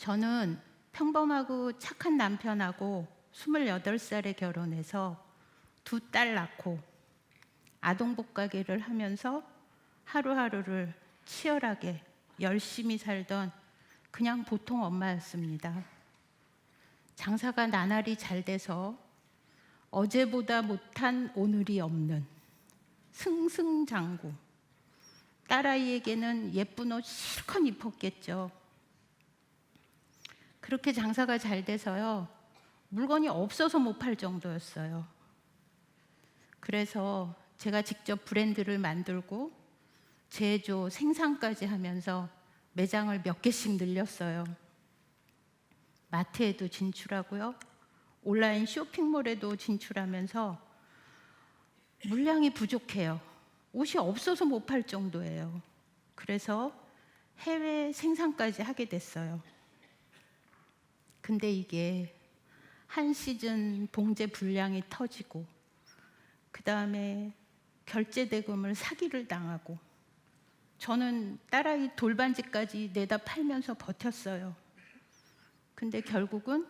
저는 평범하고 착한 남편하고 28살에 결혼해서 두 딸 낳고 아동복 가게를 하면서 하루하루를 치열하게 열심히 살던 그냥 보통 엄마였습니다. 장사가 나날이 잘 돼서 어제보다 못한 오늘이 없는 승승장구. 딸아이에게는 예쁜 옷 실컷 입혔겠죠. 그렇게 장사가 잘 돼서요, 물건이 없어서 못 팔 정도였어요. 그래서 제가 직접 브랜드를 만들고 제조, 생산까지 하면서 매장을 몇 개씩 늘렸어요. 마트에도 진출하고요, 온라인 쇼핑몰에도 진출하면서 물량이 부족해요. 옷이 없어서 못 팔 정도예요. 그래서 해외 생산까지 하게 됐어요. 근데 이게 한 시즌 봉제 불량이 터지고 그 다음에 결제 대금을 사기를 당하고 저는 딸아이 돌반지까지 내다 팔면서 버텼어요. 근데 결국은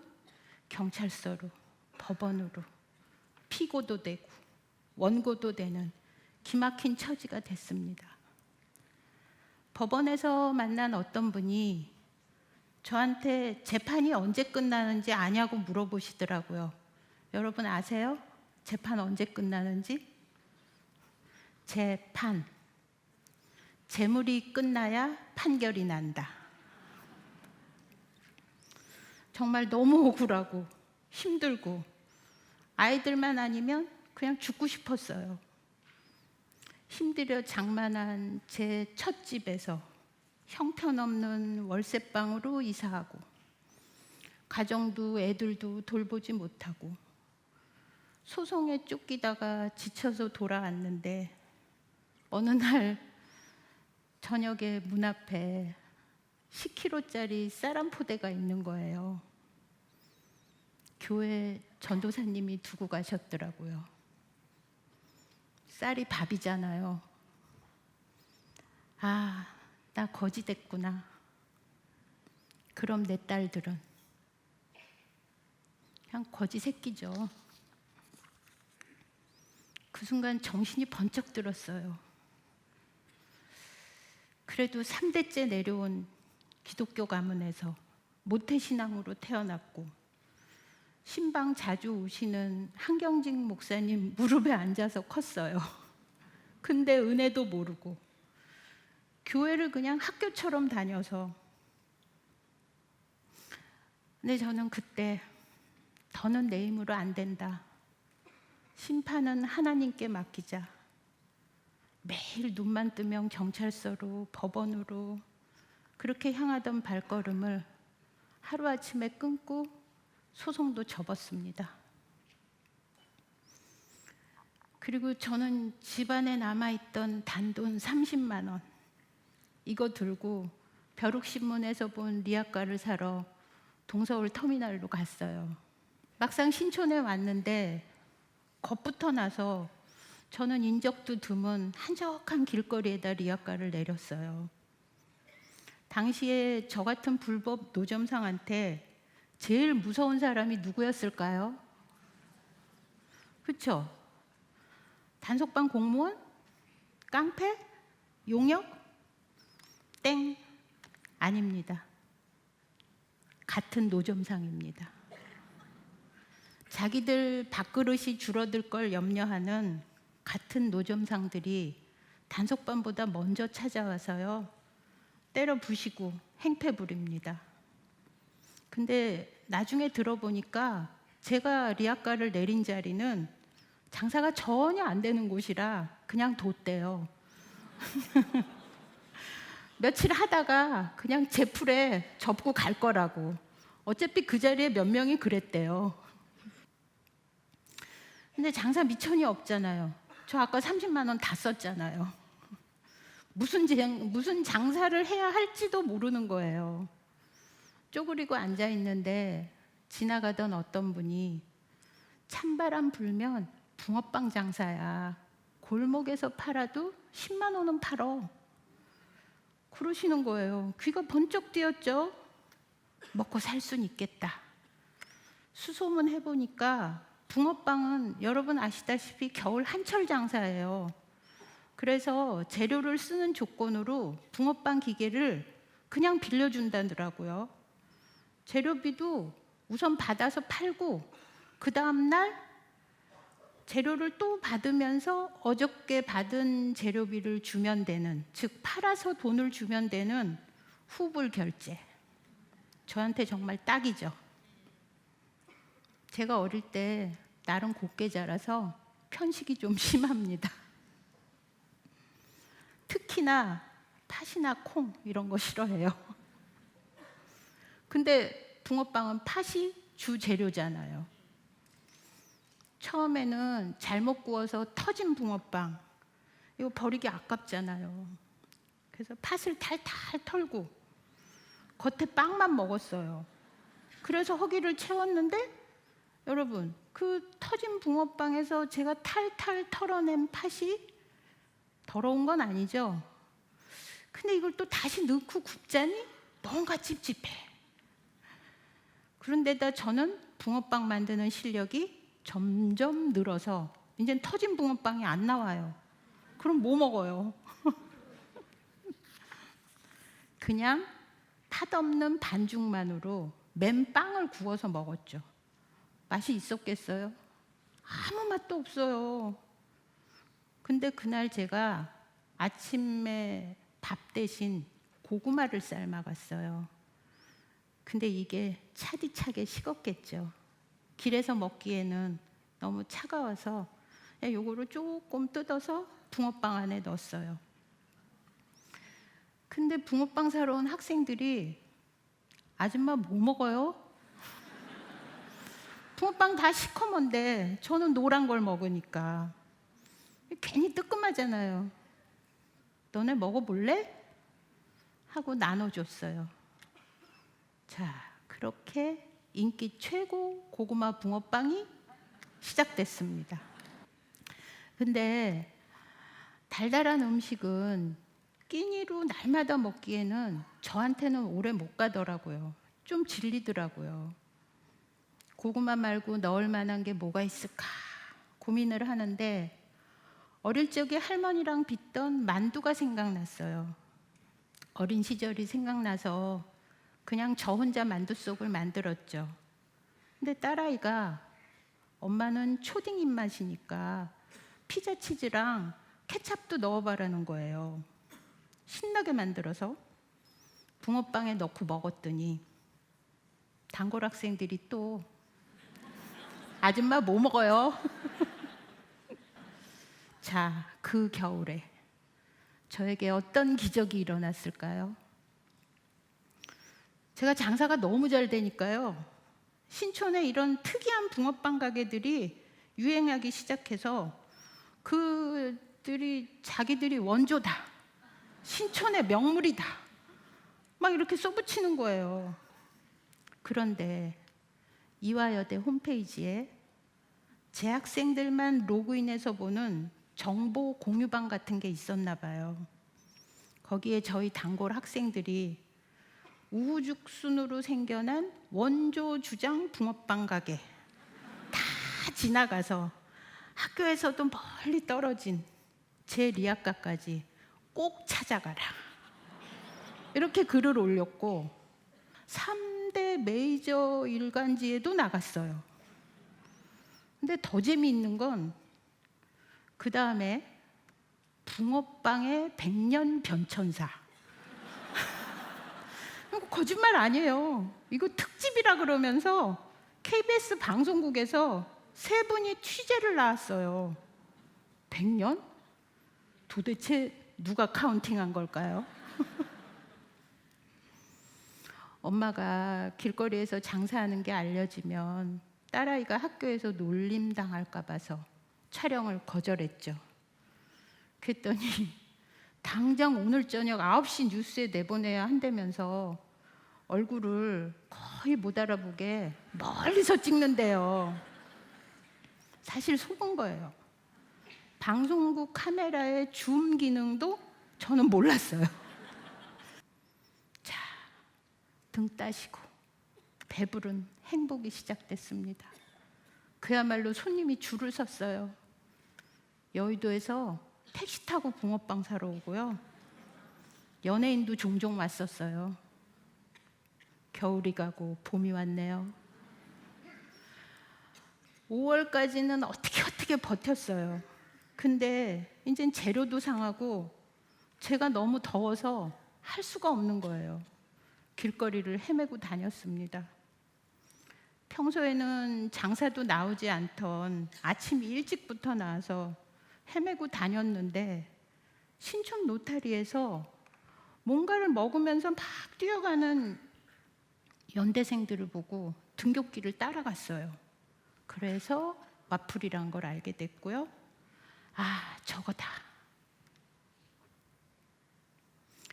경찰서로, 법원으로 피고도 되고 원고도 되는 기막힌 처지가 됐습니다. 법원에서 만난 어떤 분이 저한테 재판이 언제 끝나는지 아냐고 물어보시더라고요. 여러분 아세요? 재판 언제 끝나는지? 재판. 재물이 끝나야 판결이 난다. 정말 너무 억울하고 힘들고 아이들만 아니면 그냥 죽고 싶었어요. 힘들여 장만한 제 첫 집에서 형편없는 월세방으로 이사하고 가정도 애들도 돌보지 못하고 소송에 쫓기다가 지쳐서 돌아왔는데 어느 날 저녁에 문 앞에 10kg짜리 쌀 한 포대가 있는 거예요. 교회 전도사님이 두고 가셨더라고요. 쌀이 밥이잖아요. 아, 나 거지 됐구나. 그럼 내 딸들은 그냥 거지 새끼죠. 그 순간 정신이 번쩍 들었어요. 그래도 3대째 내려온 기독교 가문에서 모태신앙으로 태어났고 신방 자주 오시는 한경직 목사님 무릎에 앉아서 컸어요. 근데 은혜도 모르고 교회를 그냥 학교처럼 다녀서. 근데 저는 그때 더는 내 힘으로 안 된다. 심판은 하나님께 맡기자. 매일 눈만 뜨면 경찰서로, 법원으로 그렇게 향하던 발걸음을 하루아침에 끊고 소송도 접었습니다. 그리고 저는 집안에 남아있던 단돈 30만 원 이거 들고 벼룩신문에서 본 리아카를 사러 동서울 터미널로 갔어요. 막상 신촌에 왔는데 겁부터 나서 저는 인적도 드문 한적한 길거리에다 리아카를 내렸어요. 당시에 저 같은 불법 노점상한테 제일 무서운 사람이 누구였을까요? 그렇죠? 단속반 공무원? 깡패? 용역? 땡, 아닙니다. 같은 노점상입니다. 자기들 밥그릇이 줄어들 걸 염려하는 같은 노점상들이 단속반보다 먼저 찾아와서요, 때려 부시고 행패 부립니다. 근데 나중에 들어보니까 제가 리아카를 내린 자리는 장사가 전혀 안 되는 곳이라 그냥 뒀대요. 며칠 하다가 그냥 제 풀에 접고 갈 거라고. 어차피 그 자리에 몇 명이 그랬대요. 근데 장사 미천이 없잖아요. 저 아까 30만 원 다 썼잖아요. 무슨 장사를 해야 할지도 모르는 거예요. 쪼그리고 앉아 있는데 지나가던 어떤 분이 찬바람 불면 붕어빵 장사야. 골목에서 팔아도 10만 원은 팔어. 그러시는 거예요. 귀가 번쩍 뜨였죠. 먹고 살 순 있겠다. 수소문 해보니까 붕어빵은 여러분 아시다시피 겨울 한철 장사예요. 그래서 재료를 쓰는 조건으로 붕어빵 기계를 그냥 빌려준다더라고요. 재료비도 우선 받아서 팔고 그 다음날 재료를 또 받으면서 어저께 받은 재료비를 주면 되는, 즉 팔아서 돈을 주면 되는 후불 결제. 저한테 정말 딱이죠. 제가 어릴 때 나름 곱게 자라서 편식이 좀 심합니다. 특히나 팥이나 콩 이런 거 싫어해요. 근데 붕어빵은 팥이 주 재료잖아요. 처음에는 잘못 구워서 터진 붕어빵, 이거 버리기 아깝잖아요. 그래서 팥을 탈탈 털고 겉에 빵만 먹었어요. 그래서 허기를 채웠는데 여러분, 그 터진 붕어빵에서 제가 탈탈 털어낸 팥이 더러운 건 아니죠. 근데 이걸 또 다시 넣고 굽자니 뭔가 찝찝해. 그런데다 저는 붕어빵 만드는 실력이 점점 늘어서 이젠 터진 붕어빵이 안 나와요. 그럼 뭐 먹어요? 그냥 팥 없는 반죽만으로 맨빵을 구워서 먹었죠. 맛이 있었겠어요? 아무 맛도 없어요. 근데 그날 제가 아침에 밥 대신 고구마를 삶아갔어요. 근데 이게 차디차게 식었겠죠. 길에서 먹기에는 너무 차가워서 요거를 조금 뜯어서 붕어빵 안에 넣었어요. 근데 붕어빵 사러 온 학생들이 아줌마 뭐 먹어요? 붕어빵 다 시커먼데 저는 노란 걸 먹으니까 괜히 뜨끔하잖아요. 너네 먹어볼래? 하고 나눠줬어요. 자, 그렇게 인기 최고 고구마 붕어빵이 시작됐습니다. 근데 달달한 음식은 끼니로 날마다 먹기에는 저한테는 오래 못 가더라고요. 좀 질리더라고요. 고구마 말고 넣을 만한 게 뭐가 있을까 고민을 하는데 어릴 적에 할머니랑 빚던 만두가 생각났어요. 어린 시절이 생각나서 그냥 저 혼자 만두 속을 만들었죠. 근데 딸아이가 엄마는 초딩 입맛이니까 피자 치즈랑 케찹도 넣어봐라는 거예요. 신나게 만들어서 붕어빵에 넣고 먹었더니 단골 학생들이 또 아줌마 뭐 먹어요? 자, 그 겨울에 저에게 어떤 기적이 일어났을까요? 제가 장사가 너무 잘 되니까요. 신촌에 이런 특이한 붕어빵 가게들이 유행하기 시작해서 그들이 자기들이 원조다. 신촌의 명물이다. 막 이렇게 써붙이는 거예요. 그런데 이화여대 홈페이지에 재학생들만 로그인해서 보는 정보 공유방 같은 게 있었나 봐요. 거기에 저희 단골 학생들이 우후죽순으로 생겨난 원조 주장 붕어빵 가게 다 지나가서 학교에서도 멀리 떨어진 제 리아카까지 꼭 찾아가라. 이렇게 글을 올렸고 3대 메이저 일간지에도 나갔어요. 근데 더 재미있는 건 그 다음에 붕어빵의 100년 변천사. 거짓말 아니에요. 이거 특집이라 그러면서 KBS 방송국에서 세 분이 취재를 나왔어요. 100년? 도대체 누가 카운팅한 걸까요? 엄마가 길거리에서 장사하는 게 알려지면 딸아이가 학교에서 놀림당할까 봐서 촬영을 거절했죠. 그랬더니 당장 오늘 저녁 9시 뉴스에 내보내야 한다면서 얼굴을 거의 못 알아보게 멀리서 찍는데요. 사실 속은 거예요. 방송국 카메라의 줌 기능도 저는 몰랐어요. 자, 등 따시고 배부른 행복이 시작됐습니다. 그야말로 손님이 줄을 섰어요. 여의도에서 택시 타고 붕어빵 사러 오고요. 연예인도 종종 왔었어요. 겨울이 가고 봄이 왔네요. 5월까지는 어떻게 버텼어요. 근데 이젠 재료도 상하고 제가 너무 더워서 할 수가 없는 거예요. 길거리를 헤매고 다녔습니다. 평소에는 장사도 나오지 않던 아침 일찍부터 나와서 헤매고 다녔는데 신촌 노타리에서 뭔가를 먹으면서 막 뛰어가는 연대생들을 보고 등굣길을 따라갔어요. 그래서 와플이란 걸 알게 됐고요. 아, 저거다.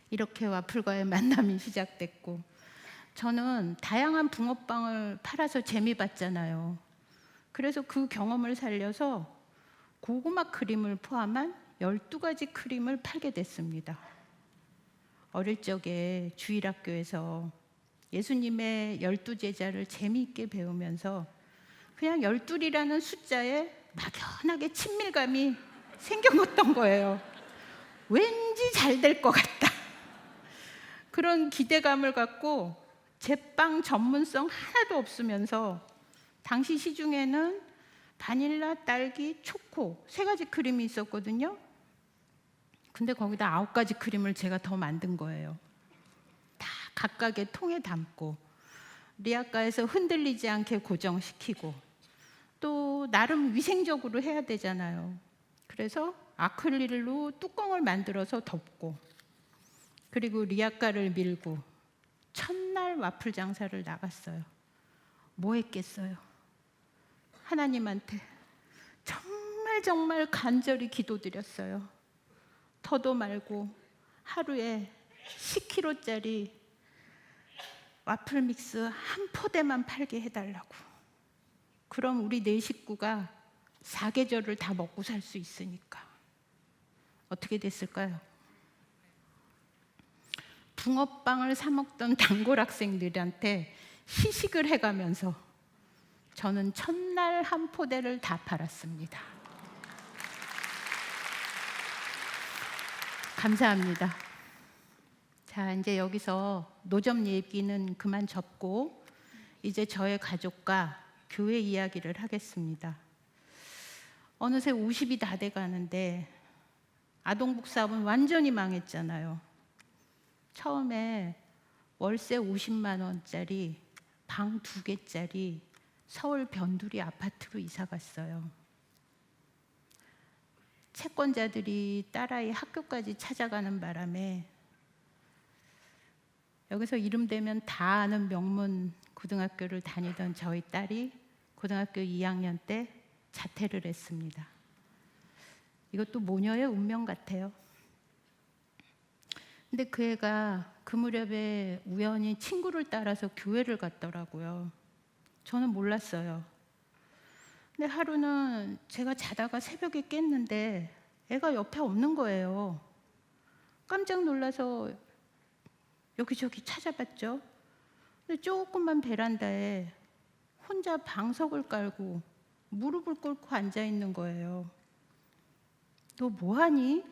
이렇게 와플과의 만남이 시작됐고, 저는 다양한 붕어빵을 팔아서 재미 봤잖아요. 그래서 그 경험을 살려서 고구마 크림을 포함한 12가지 크림을 팔게 됐습니다. 어릴 적에 주일학교에서 예수님의 12제자를 재미있게 배우면서 그냥 12이라는 숫자에 막연하게 친밀감이 생겨났던 거예요. 왠지 잘 될 것 같다. 그런 기대감을 갖고 제빵 전문성 하나도 없으면서 당시 시중에는 바닐라, 딸기, 초코 3가지 크림이 있었거든요. 근데 거기다 9가지 크림을 제가 더 만든 거예요. 다 각각의 통에 담고 리아카에서 흔들리지 않게 고정시키고 또 나름 위생적으로 해야 되잖아요. 그래서 아크릴로 뚜껑을 만들어서 덮고 그리고 리아카를 밀고 첫날 와플 장사를 나갔어요. 뭐 했겠어요? 하나님한테 정말 간절히 기도드렸어요. 더도 말고 하루에 10kg짜리 와플 믹스 한 포대만 팔게 해달라고. 그럼 우리 4식구가 4계절을 다 먹고 살 수 있으니까. 어떻게 됐을까요? 붕어빵을 사 먹던 단골 학생들한테 시식을 해가면서 저는 첫날 한 포대를 다 팔았습니다. 감사합니다. 자, 이제 여기서 노점 얘기는 그만 접고 이제 저의 가족과 교회 이야기를 하겠습니다. 어느새 50이 다 돼가는데 아동복 사업은 완전히 망했잖아요. 처음에 월세 50만 원짜리 방 2개짜리 서울 변두리 아파트로 이사 갔어요. 채권자들이 딸아이 학교까지 찾아가는 바람에 여기서 이름 대면 다 아는 명문 고등학교를 다니던 저희 딸이 고등학교 2학년 때 자퇴를 했습니다. 이것도 모녀의 운명 같아요. 근데 그 애가 그 무렵에 우연히 친구를 따라서 교회를 갔더라고요. 저는 몰랐어요. 근데 하루는 제가 자다가 새벽에 깼는데 애가 옆에 없는 거예요. 깜짝 놀라서 여기저기 찾아봤죠. 근데 조그만 베란다에 혼자 방석을 깔고 무릎을 꿇고 앉아 있는 거예요. 너 뭐하니?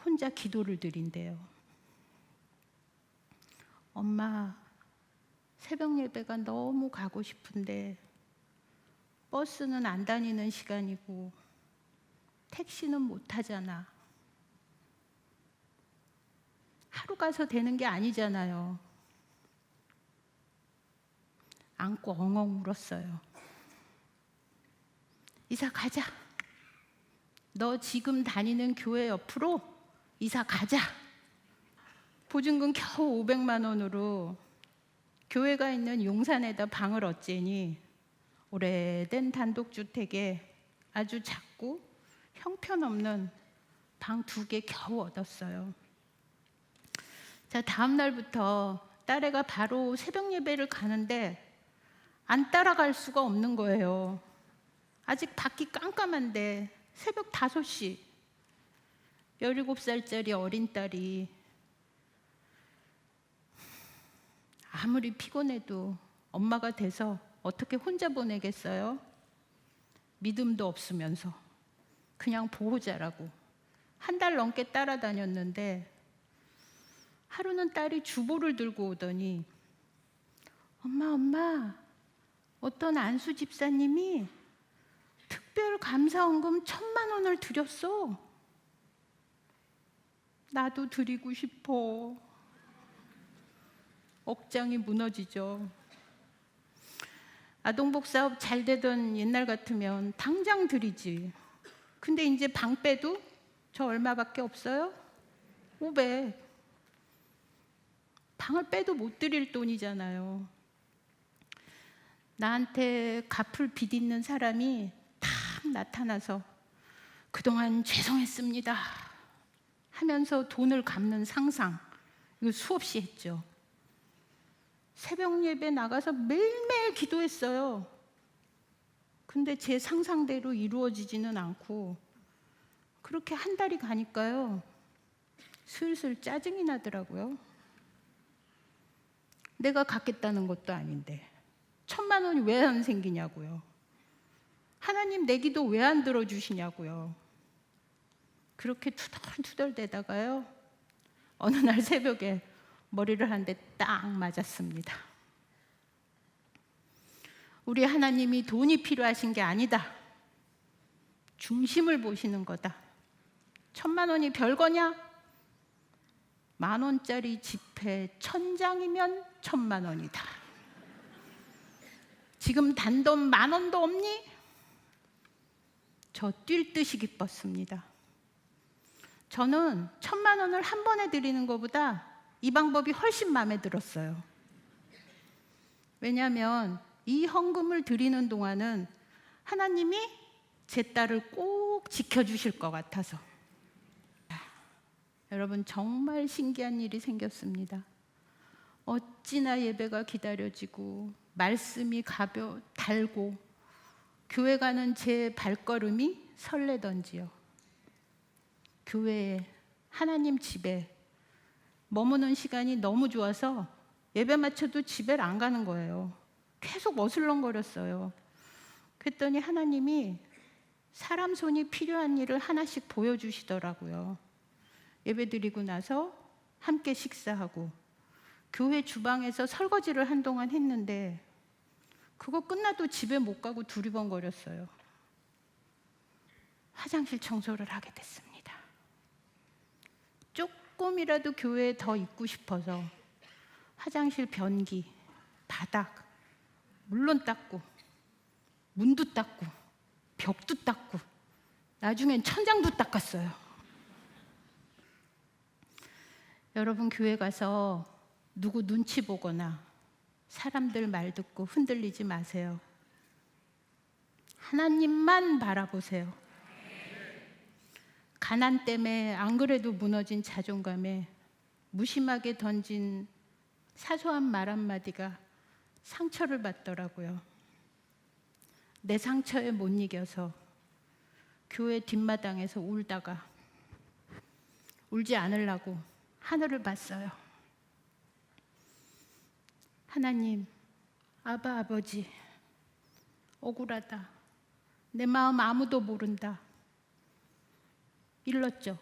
혼자 기도를 드린대요. 엄마, 새벽 예배가 너무 가고 싶은데 버스는 안 다니는 시간이고 택시는 못 타잖아. 하루 가서 되는 게 아니잖아요. 안고 엉엉 울었어요. 이사 가자. 너 지금 다니는 교회 옆으로 이사 가자. 보증금 겨우 500만 원으로 교회가 있는 용산에다 방을 얻재니 오래된 단독주택에 아주 작고 형편없는 방 2개 겨우 얻었어요. 자, 다음 날부터 딸애가 바로 새벽 예배를 가는데 안 따라갈 수가 없는 거예요. 아직 밖이 깜깜한데 새벽 5시 17살짜리 어린 딸이 아무리 피곤해도 엄마가 돼서 어떻게 혼자 보내겠어요? 믿음도 없으면서 그냥 보호자라고 한 달 넘게 따라다녔는데 하루는 딸이 주보를 들고 오더니 엄마 어떤 안수 집사님이 특별 감사원금 1,000만 원을 드렸어. 나도 드리고 싶어. 억장이 무너지죠. 아동복 사업 잘 되던 옛날 같으면 당장 드리지. 근데 이제 방 빼도 저 얼마밖에 없어요? 500. 방을 빼도 못 드릴 돈이잖아요. 나한테 갚을 빚 있는 사람이 딱 나타나서 그동안 죄송했습니다 하면서 돈을 갚는 상상, 이거 수없이 했죠. 새벽 예배 나가서 매일매일 기도했어요. 근데 제 상상대로 이루어지지는 않고 그렇게 한 달이 가니까요 슬슬 짜증이 나더라고요. 내가 갖겠다는 것도 아닌데 1,000만 원이 왜 안 생기냐고요. 하나님 내 기도 왜 안 들어주시냐고요. 그렇게 투덜투덜 대다가요 어느 날 새벽에 머리를 한 대 딱 맞았습니다. 우리 하나님이 돈이 필요하신 게 아니다. 중심을 보시는 거다. 1,000만 원이 별거냐? 10,000원짜리 지폐 1,000장이면 1,000만 원이다. 지금 단돈 10,000원도 없니? 저 뛸 듯이 기뻤습니다. 저는 1,000만 원을 한 번에 드리는 것보다 이 방법이 훨씬 마음에 들었어요. 왜냐하면 이 헌금을 드리는 동안은 하나님이 제 딸을 꼭 지켜주실 것 같아서. 여러분 정말 신기한 일이 생겼습니다. 어찌나 예배가 기다려지고 말씀이 달고 교회 가는 제 발걸음이 설레던지요. 교회에 하나님 집에 머무는 시간이 너무 좋아서 예배 마쳐도 집에 안 가는 거예요. 계속 어슬렁거렸어요. 그랬더니 하나님이 사람 손이 필요한 일을 하나씩 보여주시더라고요. 예배 드리고 나서 함께 식사하고 교회 주방에서 설거지를 한동안 했는데 그거 끝나도 집에 못 가고 두리번거렸어요. 화장실 청소를 하게 됐습니다. 조금이라도 교회에 더 있고 싶어서 화장실 변기, 바닥, 물론 닦고 문도 닦고 벽도 닦고 나중엔 천장도 닦았어요. 여러분 교회 가서 누구 눈치 보거나 사람들 말 듣고 흔들리지 마세요. 하나님만 바라보세요. 가난 때문에 안 그래도 무너진 자존감에 무심하게 던진 사소한 말 한마디가 상처를 받더라고요. 내 상처에 못 이겨서 교회 뒷마당에서 울다가 울지 않으려고 하늘을 봤어요. 하나님, 아버지, 억울하다. 내 마음 아무도 모른다. 일렀죠.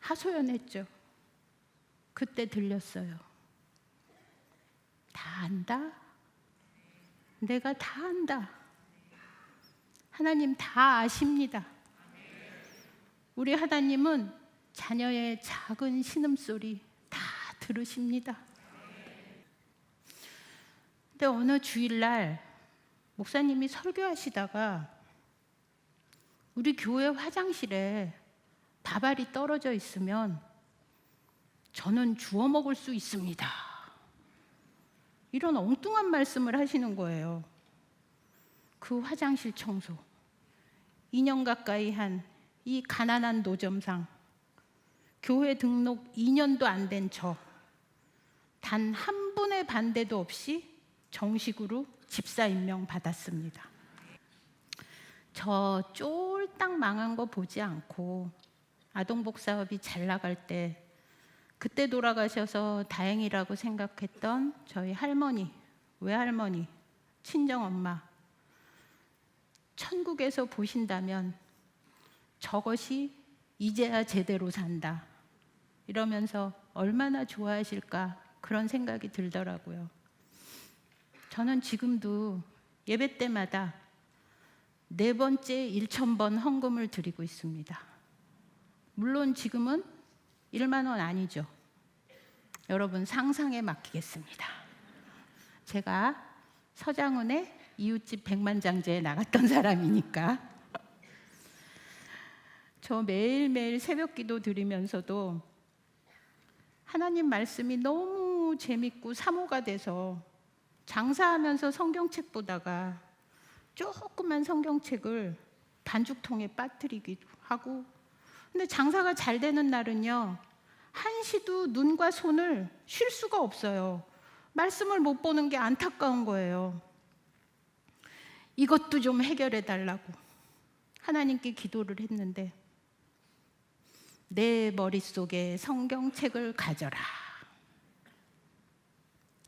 하소연했죠. 그때 들렸어요. 다 안다? 내가 다 안다. 하나님 다 아십니다. 우리 하나님은 자녀의 작은 신음소리 다 들으십니다. 근데 어느 주일날 목사님이 설교하시다가 우리 교회 화장실에 밥알이 떨어져 있으면 저는 주워 먹을 수 있습니다. 이런 엉뚱한 말씀을 하시는 거예요. 그 화장실 청소 2년 가까이 한 이 가난한 노점상 교회 등록 2년도 안 된 저 단 한 분의 반대도 없이 정식으로 집사 임명 받았습니다. 저 쫄딱 망한 거 보지 않고 아동복 사업이 잘 나갈 때 그때 돌아가셔서 다행이라고 생각했던 저희 할머니, 외할머니, 친정엄마, 천국에서 보신다면 저것이 이제야 제대로 산다 이러면서 얼마나 좋아하실까 그런 생각이 들더라고요. 저는 지금도 예배 때마다 4번째 1,000번 헌금을 드리고 있습니다. 물론 지금은 1만 원 아니죠. 여러분 상상에 맡기겠습니다. 제가 서장훈의 이웃집 백만장자에 나갔던 사람이니까. 저 매일매일 새벽기도 드리면서도 하나님 말씀이 너무 재밌고 사모가 돼서 장사하면서 성경책 보다가 조그만 성경책을 반죽통에 빠뜨리기도 하고, 근데 장사가 잘 되는 날은요 한시도 눈과 손을 쉴 수가 없어요. 말씀을 못 보는 게 안타까운 거예요. 이것도 좀 해결해 달라고 하나님께 기도를 했는데, 내 머릿속에 성경책을 가져라.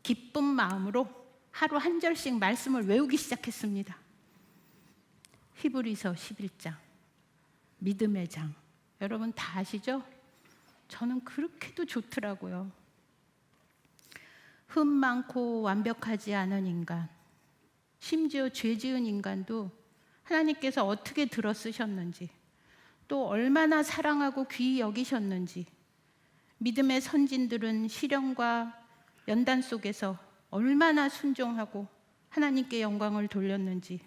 기쁜 마음으로 하루 한 절씩 말씀을 외우기 시작했습니다. 히브리서 11장, 믿음의 장. 여러분 다 아시죠? 저는 그렇게도 좋더라고요. 흠 많고 완벽하지 않은 인간, 심지어 죄 지은 인간도 하나님께서 어떻게 들어 쓰셨는지, 또 얼마나 사랑하고 귀히 여기셨는지, 믿음의 선진들은 시련과 연단 속에서 얼마나 순종하고 하나님께 영광을 돌렸는지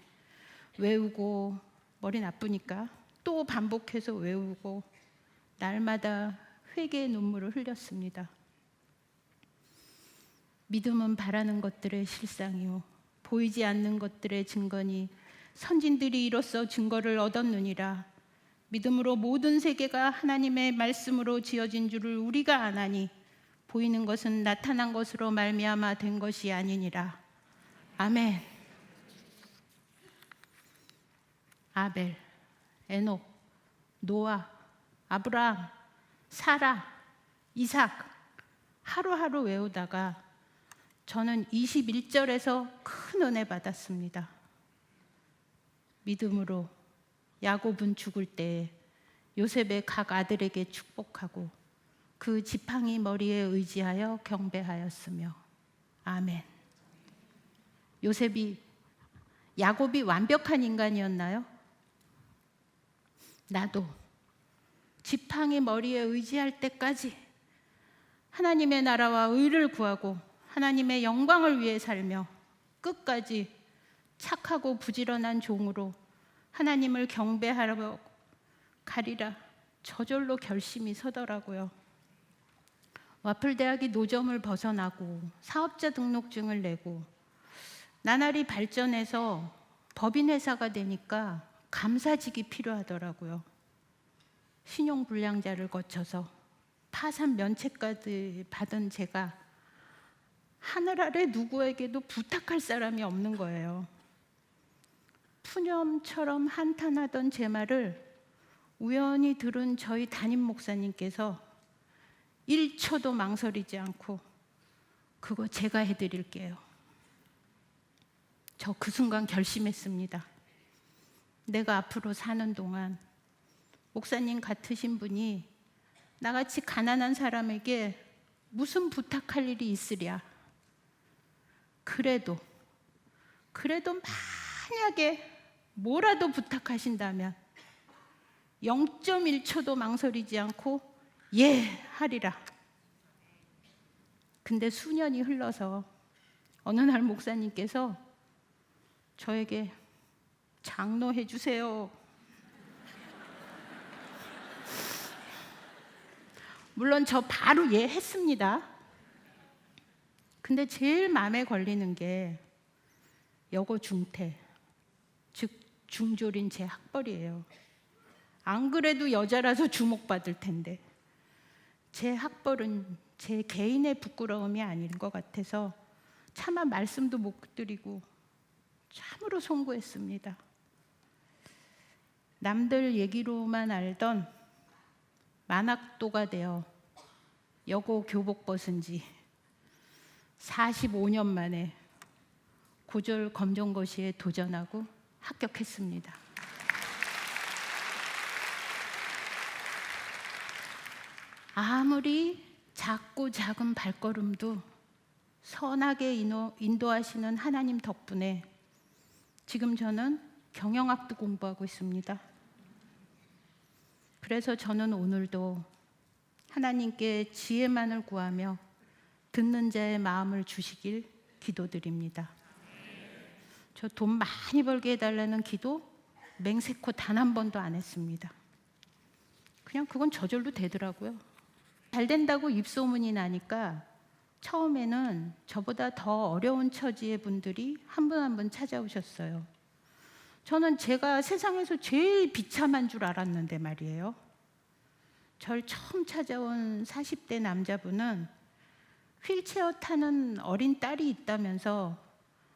외우고, 머리 나쁘니까 또 반복해서 외우고 날마다 회개의 눈물을 흘렸습니다. 믿음은 바라는 것들의 실상이요 보이지 않는 것들의 증거니 선진들이 이로써 증거를 얻었느니라. 믿음으로 모든 세계가 하나님의 말씀으로 지어진 줄을 우리가 아나니 보이는 것은 나타난 것으로 말미암아 된 것이 아니니라. 아멘. 아벨, 에녹, 노아, 아브라함, 사라, 이삭 하루하루 외우다가 저는 21절에서 큰 은혜 받았습니다. 믿음으로 야곱은 죽을 때 요셉의 각 아들에게 축복하고 그 지팡이 머리에 의지하여 경배하였으며. 아멘. 야곱이 완벽한 인간이었나요? 나도 지팡이 머리에 의지할 때까지 하나님의 나라와 의를 구하고 하나님의 영광을 위해 살며 끝까지 착하고 부지런한 종으로 하나님을 경배하러 가리라 저절로 결심이 서더라고요. 와플대학이 노점을 벗어나고 사업자 등록증을 내고 나날이 발전해서 법인회사가 되니까 감사직이 필요하더라고요. 신용불량자를 거쳐서 파산 면책까지 받은 제가 하늘 아래 누구에게도 부탁할 사람이 없는 거예요. 푸념처럼 한탄하던 제 말을 우연히 들은 저희 담임 목사님께서 1초도 망설이지 않고 그거 제가 해드릴게요. 저 그 순간 결심했습니다. 내가 앞으로 사는 동안 목사님 같으신 분이 나같이 가난한 사람에게 무슨 부탁할 일이 있으랴. 그래도 만약에 뭐라도 부탁하신다면 0.1초도 망설이지 않고 예 하리라. 근데 수년이 흘러서 어느 날 목사님께서 저에게 장로해 주세요. 물론 저 바로 예 했습니다. 근데 제일 마음에 걸리는 게 여고 중퇴, 즉 중졸인 제 학벌이에요. 안 그래도 여자라서 주목받을 텐데 제 학벌은 제 개인의 부끄러움이 아닌 것 같아서 차마 말씀도 못 드리고 참으로 송구했습니다. 남들 얘기로만 알던 만학도가 되어 여고 교복 벗은 지 45년 만에 고졸 검정고시에 도전하고 합격했습니다. 아무리 작고 작은 발걸음도 선하게 인도하시는 하나님 덕분에 지금 저는 경영학도 공부하고 있습니다. 그래서 저는 오늘도 하나님께 지혜만을 구하며 듣는 자의 마음을 주시길 기도드립니다. 저 돈 많이 벌게 해달라는 기도 맹세코 단 한 번도 안 했습니다. 그냥 그건 저절로 되더라고요. 잘 된다고 입소문이 나니까 처음에는 저보다 더 어려운 처지의 분들이 한 분 한 분 찾아오셨어요. 저는 제가 세상에서 제일 비참한 줄 알았는데 말이에요. 절 처음 찾아온 40대 남자분은 휠체어 타는 어린 딸이 있다면서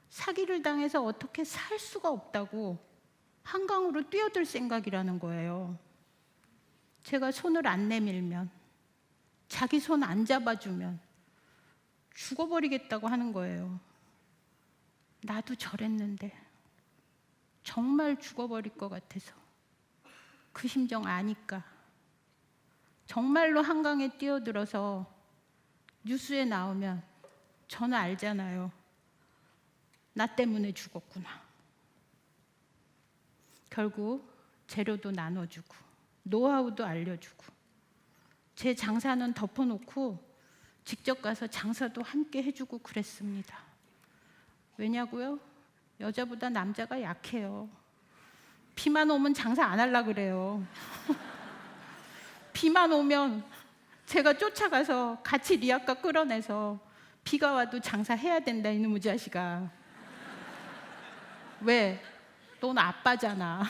사기를 당해서 어떻게 살 수가 없다고 한강으로 뛰어들 생각이라는 거예요. 제가 손을 안 내밀면, 자기 손 안 잡아주면 죽어버리겠다고 하는 거예요. 나도 저랬는데 정말 죽어버릴 것 같아서 그 심정 아니까 정말로 한강에 뛰어들어서 뉴스에 나오면 저는 알잖아요. 나 때문에 죽었구나. 결국 재료도 나눠주고 노하우도 알려주고 제 장사는 덮어놓고 직접 가서 장사도 함께 해주고 그랬습니다. 왜냐고요? 여자보다 남자가 약해요. 비만 오면 장사 안 하려고 그래요. 비만 오면 제가 쫓아가서 같이 리아카 끌어내서 비가 와도 장사해야 된다 이놈의 자식아. 왜? 넌 아빠잖아.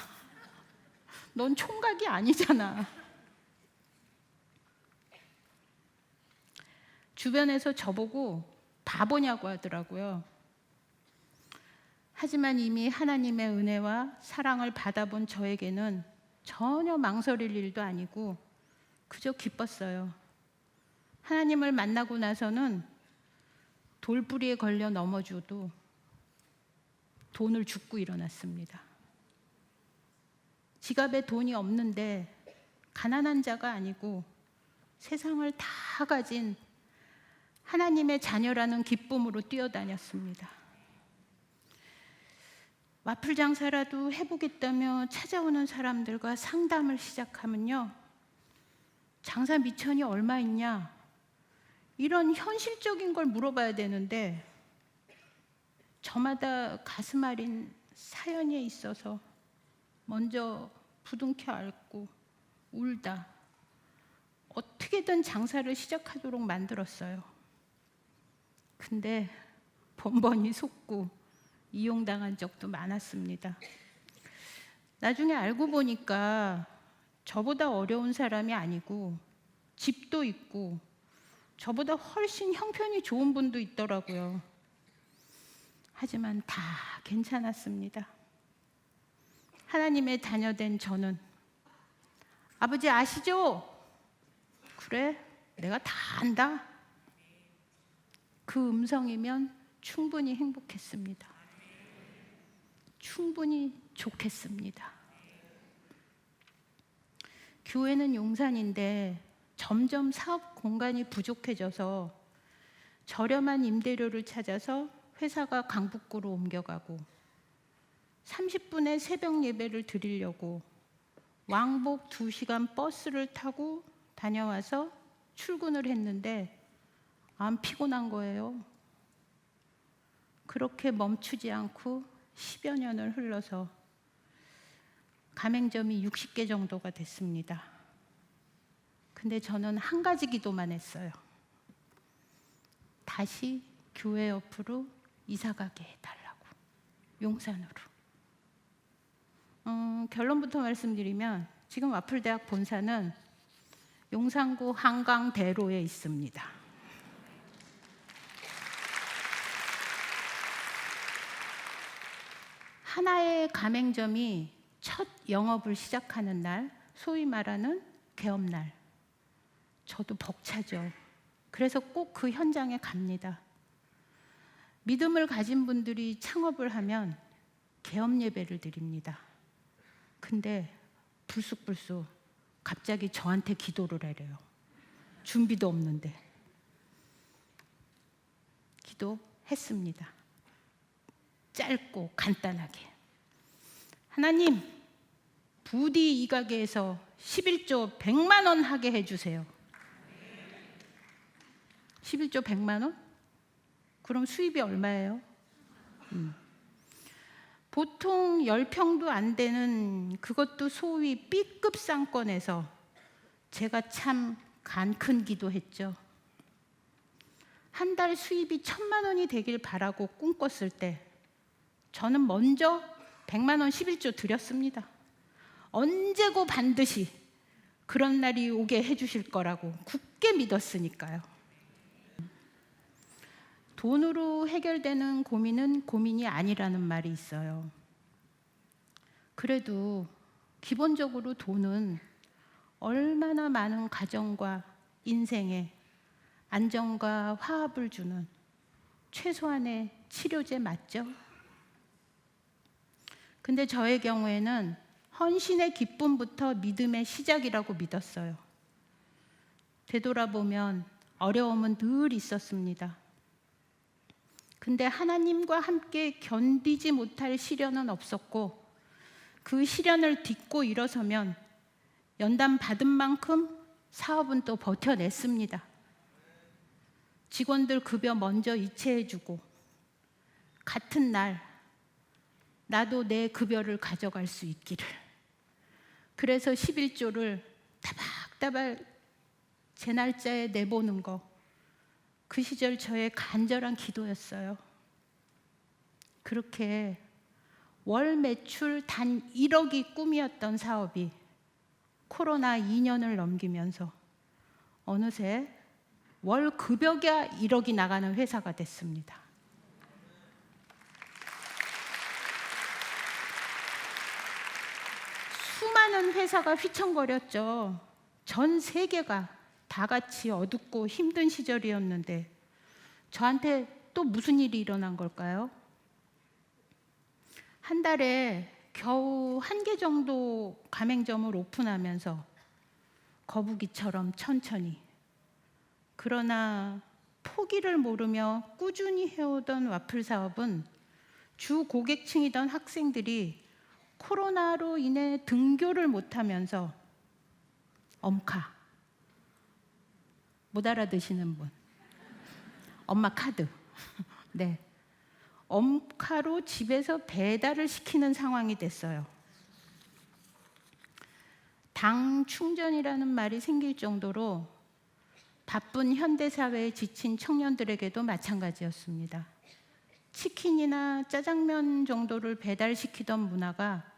넌 총각이 아니잖아. 주변에서 저보고 바보냐고 하더라고요. 하지만 이미 하나님의 은혜와 사랑을 받아본 저에게는 전혀 망설일 일도 아니고 그저 기뻤어요. 하나님을 만나고 나서는 돌부리에 걸려 넘어져도 돈을 줍고 일어났습니다. 지갑에 돈이 없는데 가난한 자가 아니고 세상을 다 가진 하나님의 자녀라는 기쁨으로 뛰어다녔습니다. 와플 장사라도 해보겠다며 찾아오는 사람들과 상담을 시작하면요, 장사 미천이 얼마 있냐 이런 현실적인 걸 물어봐야 되는데 저마다 가슴 아린 사연이 있어서 먼저 부둥켜 안고 울다 어떻게든 장사를 시작하도록 만들었어요. 근데 번번이 속고 이용당한 적도 많았습니다. 나중에 알고 보니까 저보다 어려운 사람이 아니고 집도 있고 저보다 훨씬 형편이 좋은 분도 있더라고요. 하지만 다 괜찮았습니다. 하나님의 자녀된 저는 아버지 아시죠? 그래, 내가 다 안다. 그 음성이면 충분히 행복했습니다. 충분히 좋겠습니다. 교회는 용산인데 점점 사업 공간이 부족해져서 저렴한 임대료를 찾아서 회사가 강북구로 옮겨가고 30분의 새벽 예배를 드리려고 왕복 2시간 버스를 타고 다녀와서 출근을 했는데 안 피곤한 거예요. 그렇게 멈추지 않고 10여 년을 흘러서 가맹점이 60개 정도가 됐습니다. 근데 저는 한 가지 기도만 했어요. 다시 교회 옆으로 이사 가게 해달라고. 용산으로. 결론부터 말씀드리면 지금 와플대학 본사는 용산구 한강대로에 있습니다. 하나의 가맹점이 첫 영업을 시작하는 날, 소위 말하는 개업날, 저도 벅차죠. 그래서 꼭 그 현장에 갑니다. 믿음을 가진 분들이 창업을 하면 개업 예배를 드립니다. 근데 불쑥불쑥 갑자기 저한테 기도를 하래요. 준비도 없는데. 기도했습니다. 짧고 간단하게. 하나님, 부디 이 가게에서 11조 100만 원 하게 해주세요. 11조 100만 원? 그럼 수입이 얼마예요? 보통 10평도 안 되는, 그것도 소위 B급 상권에서 제가 참 간 큰 기도했죠. 한 달 수입이 1,000만 원이 되길 바라고 꿈꿨을 때 저는 먼저 100만 원 11조 드렸습니다. 언제고 반드시 그런 날이 오게 해주실 거라고 굳게 믿었으니까요. 돈으로 해결되는 고민은 고민이 아니라는 말이 있어요. 그래도 기본적으로 돈은 얼마나 많은 가정과 인생에 안정과 화합을 주는 최소한의 치료제 맞죠? 근데 저의 경우에는 헌신의 기쁨부터 믿음의 시작이라고 믿었어요. 되돌아보면 어려움은 늘 있었습니다. 근데 하나님과 함께 견디지 못할 시련은 없었고, 그 시련을 딛고 일어서면 연단 받은 만큼 사업은 또 버텨냈습니다. 직원들 급여 먼저 이체해주고, 같은 날 나도 내 급여를 가져갈 수 있기를. 그래서 11조를 다박다박 제 날짜에 내보는 거, 그 시절 저의 간절한 기도였어요. 그렇게 월 매출 단 1억이 꿈이었던 사업이 코로나 2년을 넘기면서 어느새 월 급여가 1억이 나가는 회사가 됐습니다. 수많은 회사가 휘청거렸죠. 전 세계가 다 같이 어둡고 힘든 시절이었는데 저한테 또 무슨 일이 일어난 걸까요? 한 달에 겨우 1개 정도 가맹점을 오픈하면서 거북이처럼 천천히, 그러나 포기를 모르며 꾸준히 해오던 와플 사업은 주 고객층이던 학생들이 코로나로 인해 등교를 못하면서 엄카, 못 알아듣시는 분, 엄마 카드, 네, 엄카로 집에서 배달을 시키는 상황이 됐어요. 당 충전이라는 말이 생길 정도로 바쁜 현대사회에 지친 청년들에게도 마찬가지였습니다. 치킨이나 짜장면 정도를 배달시키던 문화가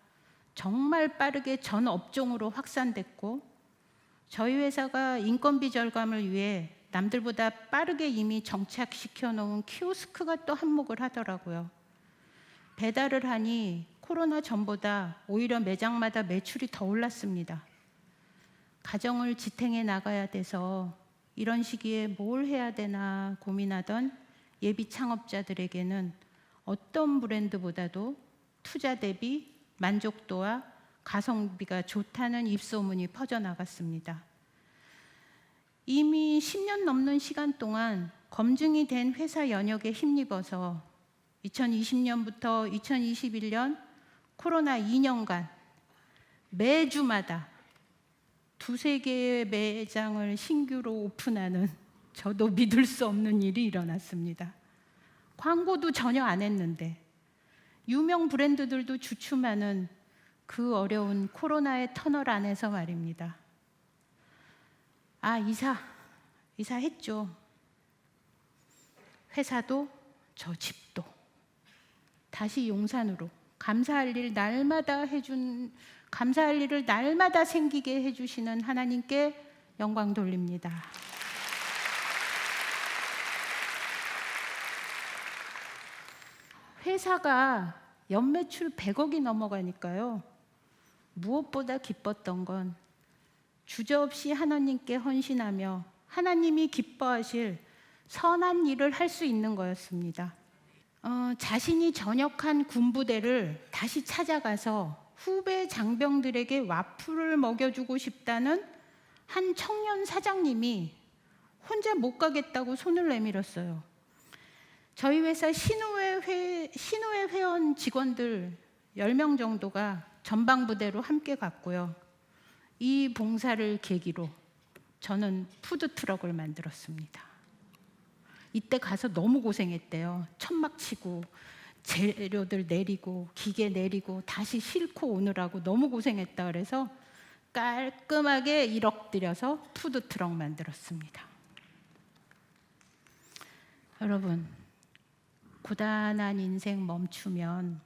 정말 빠르게 전 업종으로 확산됐고, 저희 회사가 인건비 절감을 위해 남들보다 빠르게 이미 정착시켜 놓은 키오스크가 또 한몫을 하더라고요. 배달을 하니 코로나 전보다 오히려 매장마다 매출이 더 올랐습니다. 가정을 지탱해 나가야 돼서 이런 시기에 뭘 해야 되나 고민하던 예비 창업자들에게는 어떤 브랜드보다도 투자 대비 만족도와 가성비가 좋다는 입소문이 퍼져나갔습니다. 이미 10년 넘는 시간 동안 검증이 된 회사 연역에 힘입어서 2020년부터 2021년 코로나 2년간 매주마다 2-3개의 매장을 신규로 오픈하는, 저도 믿을 수 없는 일이 일어났습니다. 광고도 전혀 안 했는데 유명 브랜드들도 주춤하는 그 어려운 코로나의 터널 안에서 말입니다. 이사했죠. 회사도 저 집도 다시 용산으로 감사할 일을 날마다 생기게 해주시는 하나님께 영광 돌립니다. 회사가 연매출 100억이 넘어가니까요, 무엇보다 기뻤던 건 주저없이 하나님께 헌신하며 하나님이 기뻐하실 선한 일을 할 수 있는 거였습니다. 자신이 전역한 군부대를 다시 찾아가서 후배 장병들에게 와플을 먹여주고 싶다는 한 청년 사장님이 혼자 못 가겠다고 손을 내밀었어요. 저희 회사 신우회 회원 직원들 10명 정도가 전방부대로 함께 갔고요. 이 봉사를 계기로 저는 푸드트럭을 만들었습니다. 이때 가서 너무 고생했대요. 천막 치고 재료들 내리고 기계 내리고 다시 싣고 오느라고 너무 고생했다 그래서 깔끔하게 1억 들여서 푸드트럭 만들었습니다. 여러분, 고단한 인생 멈추면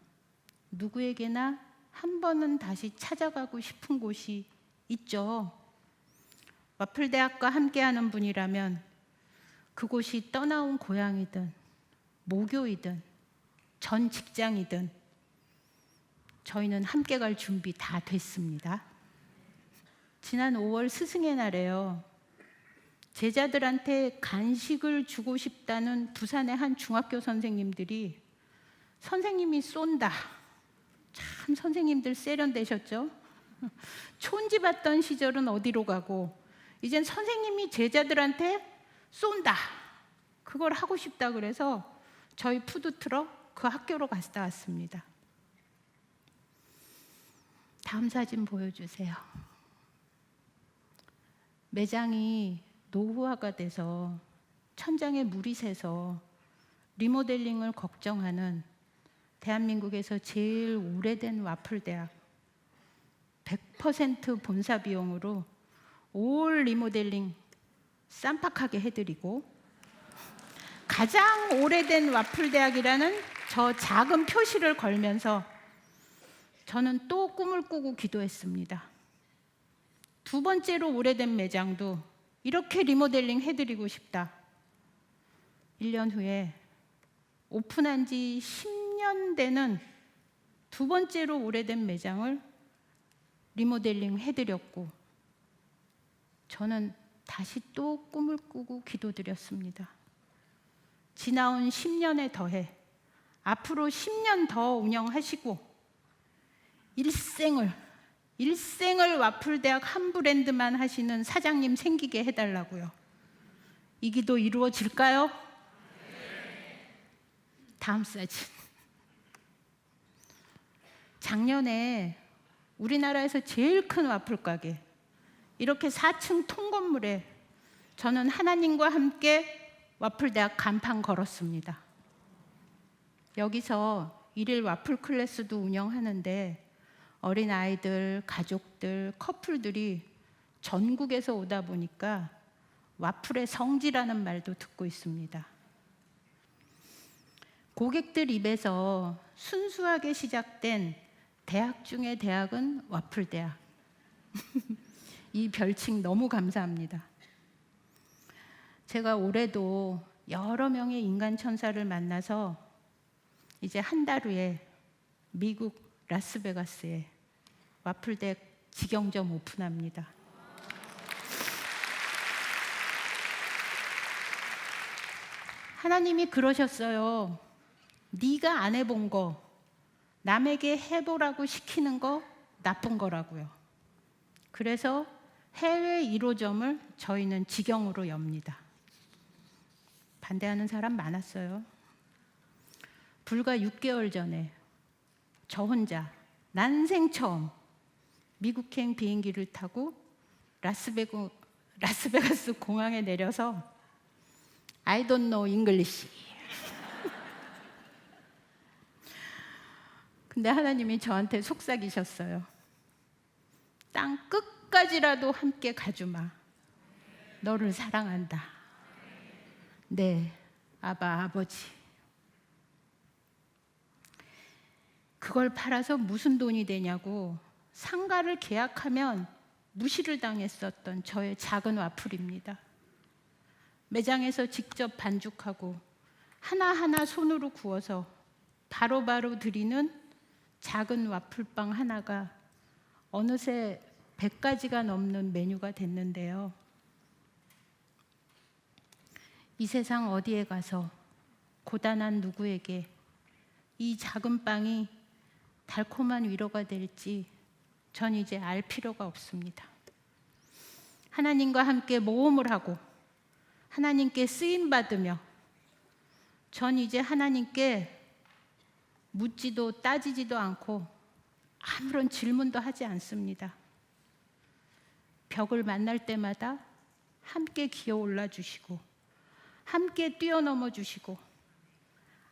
누구에게나 한 번은 다시 찾아가고 싶은 곳이 있죠. 와플대학과 함께하는 분이라면 그곳이 떠나온 고향이든 모교이든 전 직장이든 저희는 함께 갈 준비 다 됐습니다. 지난 5월 스승의 날에요. 제자들한테 간식을 주고 싶다는 부산의 한 중학교 선생님들이 선생님이 쏜다. 참 선생님들 세련되셨죠? 촌지 받던 시절은 어디로 가고 이젠 선생님이 제자들한테 쏜다. 그걸 하고 싶다 그래서 저희 푸드트럭 그 학교로 갔다 왔습니다. 다음 사진 보여주세요. 매장이 노후화가 돼서 천장에 물이 새서 리모델링을 걱정하는 대한민국에서 제일 오래된 와플대학 100% 본사 비용으로 올 리모델링 쌈박하게 해드리고 가장 오래된 와플대학이라는 저 작은 표시를 걸면서 저는 또 꿈을 꾸고 기도했습니다. 두 번째로 오래된 매장도 이렇게 리모델링 해드리고 싶다. 1년 후에 오픈한 지 10년 되는 두 번째로 오래된 매장을 리모델링 해드렸고 저는 다시 또 꿈을 꾸고 기도드렸습니다. 지나온 10년에 더해 앞으로 10년 더 운영하시고 일생을 와플대학 한 브랜드만 하시는 사장님 생기게 해달라고요. 이 기도 이루어질까요? 다음 사진. 작년에 우리나라에서 제일 큰 와플 가게 이렇게 4층 통건물에 저는 하나님과 함께 와플대학 간판 걸었습니다. 여기서 일일 와플 클래스도 운영하는데 어린아이들, 가족들, 커플들이 전국에서 오다 보니까 와플의 성지라는 말도 듣고 있습니다. 고객들 입에서 순수하게 시작된 대학 중의 대학은 와플대학. 이 별칭 너무 감사합니다. 제가 올해도 여러 명의 인간 천사를 만나서 이제 한 달 후에 미국 라스베가스에 와플대학 직영점 오픈합니다. 하나님이 그러셨어요. 네가 안 해본 거 남에게 해보라고 시키는 거 나쁜 거라고요. 그래서 해외 1호점을 저희는 직영으로 엽니다. 반대하는 사람 많았어요. 불과 6개월 전에 저 혼자 난생 처음 미국행 비행기를 타고 라스베가스 공항에 내려서 I don't know English. 근데 하나님이 저한테 속삭이셨어요. 땅 끝까지라도 함께 가주마. 너를 사랑한다. 네, 아버지. 그걸 팔아서 무슨 돈이 되냐고 상가를 계약하면 무시를 당했었던 저의 작은 와플입니다. 매장에서 직접 반죽하고 하나하나 손으로 구워서 바로바로 드리는 작은 와플빵 하나가 어느새 100가지가 넘는 메뉴가 됐는데요. 이 세상 어디에 가서 고단한 누구에게 이 작은 빵이 달콤한 위로가 될지 전 이제 알 필요가 없습니다. 하나님과 함께 모험을 하고 하나님께 쓰임 받으며 전 이제 하나님께 묻지도 따지지도 않고 아무런 질문도 하지 않습니다. 벽을 만날 때마다 함께 기어 올라 주시고 함께 뛰어넘어 주시고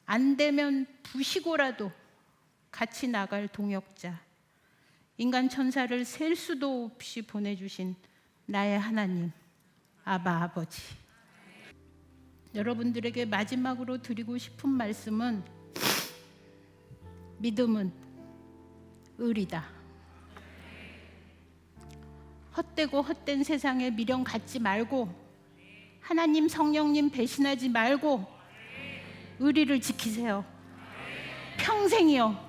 안 되면 부시고라도 같이 나갈 동역자, 인간 천사를 셀 수도 없이 보내주신 나의 하나님, 아바 아버지. 여러분들에게 마지막으로 드리고 싶은 말씀은 믿음은 의리다. 헛되고 헛된 세상에 미련 갖지 말고 하나님 성령님 배신하지 말고 의리를 지키세요. 평생이요.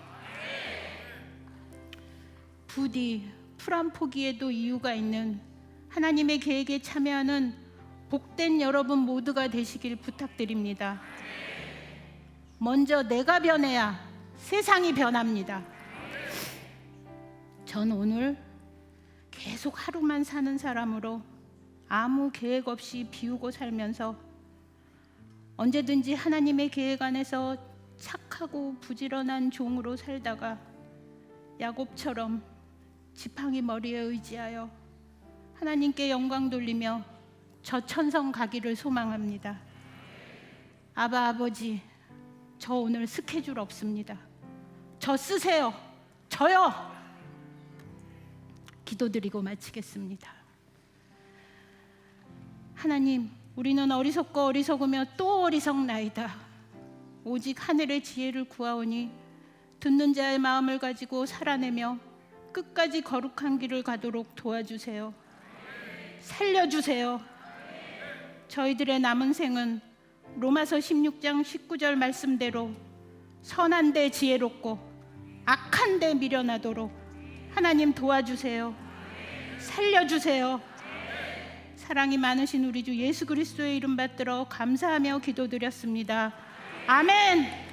부디 풀 한 포기에도 이유가 있는 하나님의 계획에 참여하는 복된 여러분 모두가 되시길 부탁드립니다. 먼저 내가 변해야 세상이 변합니다. 전 오늘 계속 하루만 사는 사람으로 아무 계획 없이 비우고 살면서 언제든지 하나님의 계획 안에서 착하고 부지런한 종으로 살다가 야곱처럼 지팡이 머리에 의지하여 하나님께 영광 돌리며 저 천성 가기를 소망합니다. 아바 아버지, 저 오늘 스케줄 없습니다. 저 쓰세요. 저요. 기도드리고 마치겠습니다. 하나님, 우리는 어리석고 어리석으며 또 어리석나이다. 오직 하늘의 지혜를 구하오니 듣는 자의 마음을 가지고 살아내며 끝까지 거룩한 길을 가도록 도와주세요. 살려주세요. 저희들의 남은 생은 로마서 16장 19절 말씀대로 선한 데 지혜롭고 악한 데 미련하도록 하나님 도와주세요. 살려주세요. 사랑이 많으신 우리 주 예수 그리스도의 이름 받들어 감사하며 기도드렸습니다. 아멘.